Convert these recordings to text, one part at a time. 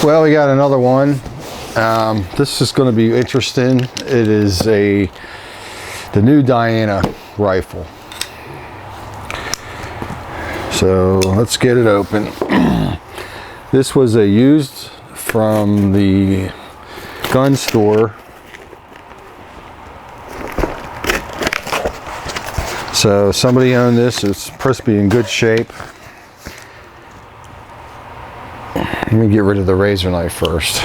Well, we got another one. This is going to be interesting. It is the new Diana rifle. So let's get it open. This was a used from the gun store. So somebody owned this. It's supposed to be in good shape. Let me get rid of the razor knife first.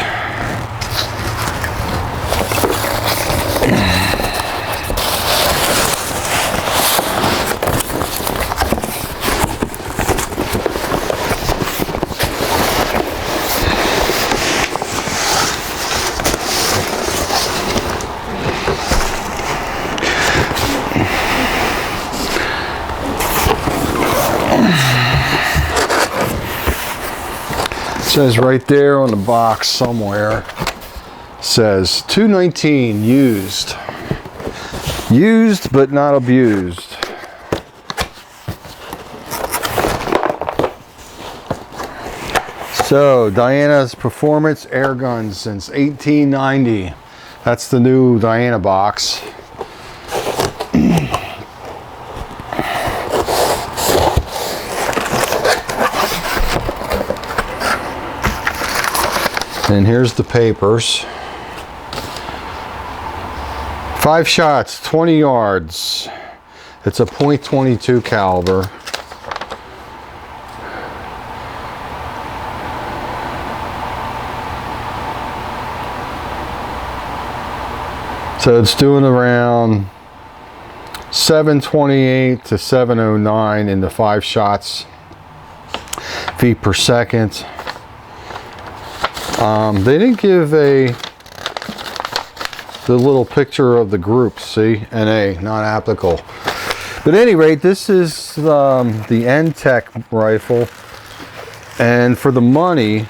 It says right there on the box somewhere, says 219 used. Used but not abused. So Diana's Performance Air Guns since 1890. That's the new Diana box. And here's the papers. 5 shots, 20 yards. It's a .22 caliber. So it's doing around 728 to 709 in the 5 shots feet per second. They didn't give the little picture of the group, see, NA, not applicable. But at any rate, this is the N Tec rifle, and for the money,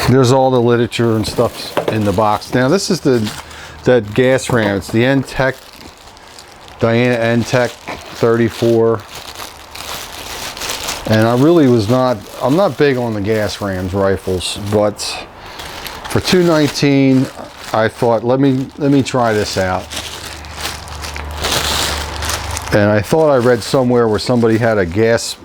there's all the literature and stuff in the box. Now this is that gas ram. It's the N Tec, Diana N Tec 34. And I really I'm not big on the gas rams rifles, but for $219, I thought, let me try this out. And I thought I read somewhere where somebody had a gas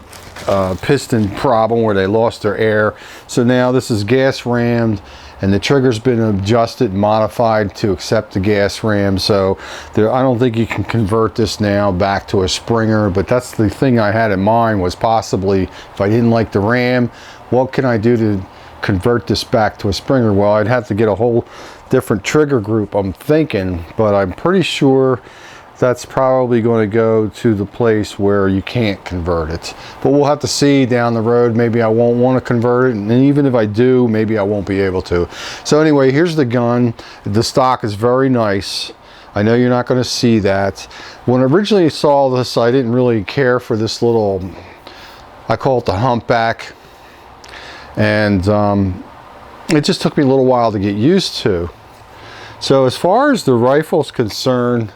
piston problem where they lost their air. So now this is gas rammed, and the trigger's been adjusted and modified to accept the gas ram. So I don't think you can convert this now back to a Springer, but that's the thing I had in mind, was possibly if I didn't like the ram, what can I do to convert this back to a Springer? Well, I'd have to get a whole different trigger group, I'm thinking, but I'm pretty sure that's probably going to go to the place where you can't convert it. But we'll have to see down the road. Maybe I won't want to convert it, and even if I do, maybe I won't be able to. So anyway, here's the gun. The stock is very nice. I know you're not going to see that. When I originally saw this, I didn't really care for this little, I call it the humpback, and it just took me a little while to get used to. So as far as the rifle's concerned,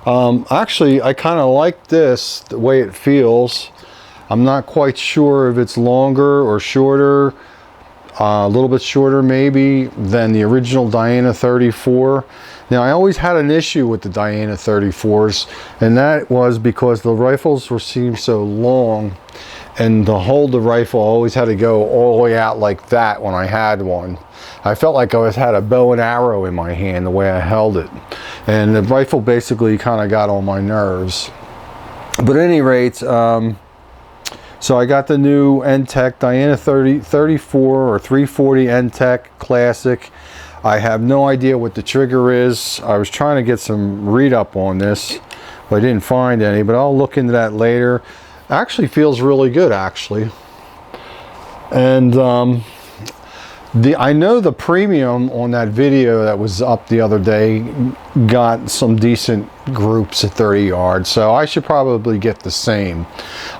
actually, I kind of like this, the way it feels. I'm not quite sure if it's longer or shorter, a little bit shorter maybe than the original Diana 34. Now, I always had an issue with the Diana 34s, and that was because the rifles seemed so long, and to hold the rifle, I always had to go all the way out like that when I had one. I felt like I had a bow and arrow in my hand the way I held it. And the rifle basically kind of got on my nerves. But at any rate, so I got the new N Tec Diana 34 or 340 N Tec Classic. I have no idea what the trigger is. I was trying to get some read up on this, but I didn't find any, but I'll look into that later. Actually feels really good, actually. And I know the premium on that video that was up the other day got some decent groups at 30 yards, so I should probably get the same.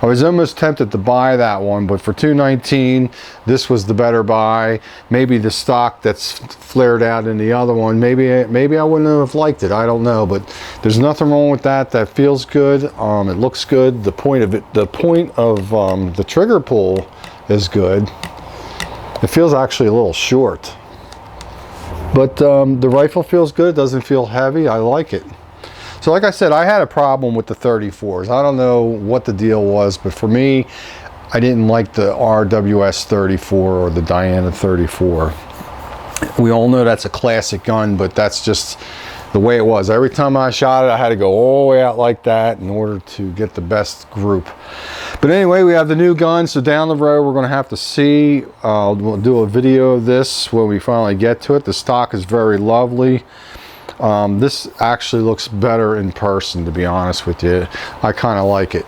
I was almost tempted to buy that one, but for $219, this was the better buy. Maybe the stock that's flared out in the other one, maybe I wouldn't have liked it. I don't know, but there's nothing wrong with that. That feels good. It looks good. The point of the trigger pull is good. It feels actually a little short, but the rifle feels good. It doesn't feel heavy. I like it. So like I said, I had a problem with the 34s. I don't know what the deal was, but for me, I didn't like the RWS 34 or the Diana 34. We all know that's a classic gun, but that's just the way it was. Every time I shot it, I had to go all the way out like that in order to get the best group. But anyway, we have the new gun, so down the road we're going to have to see. We'll do a video of this when we finally get to it. The stock is very lovely. This actually looks better in person, to be honest with you. I kind of like it.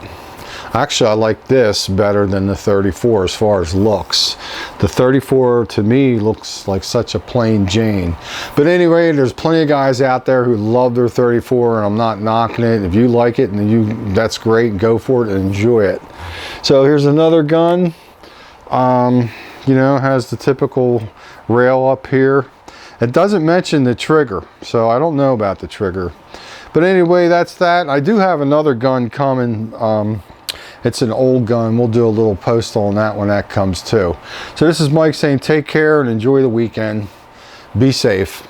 Actually, I like this better than the 34 as far as looks. The 34 to me looks like such a plain Jane. But anyway, there's plenty of guys out there who love their 34, and I'm not knocking it. If you like it, and that's great. Go for it and enjoy it. So here's another gun. You know, has the typical rail up here. It doesn't mention the trigger, so I don't know about the trigger. But anyway, that's that. I do have another gun coming. It's an old gun. We'll do a little post on that when that comes too. So this is Mike saying take care and enjoy the weekend. Be safe.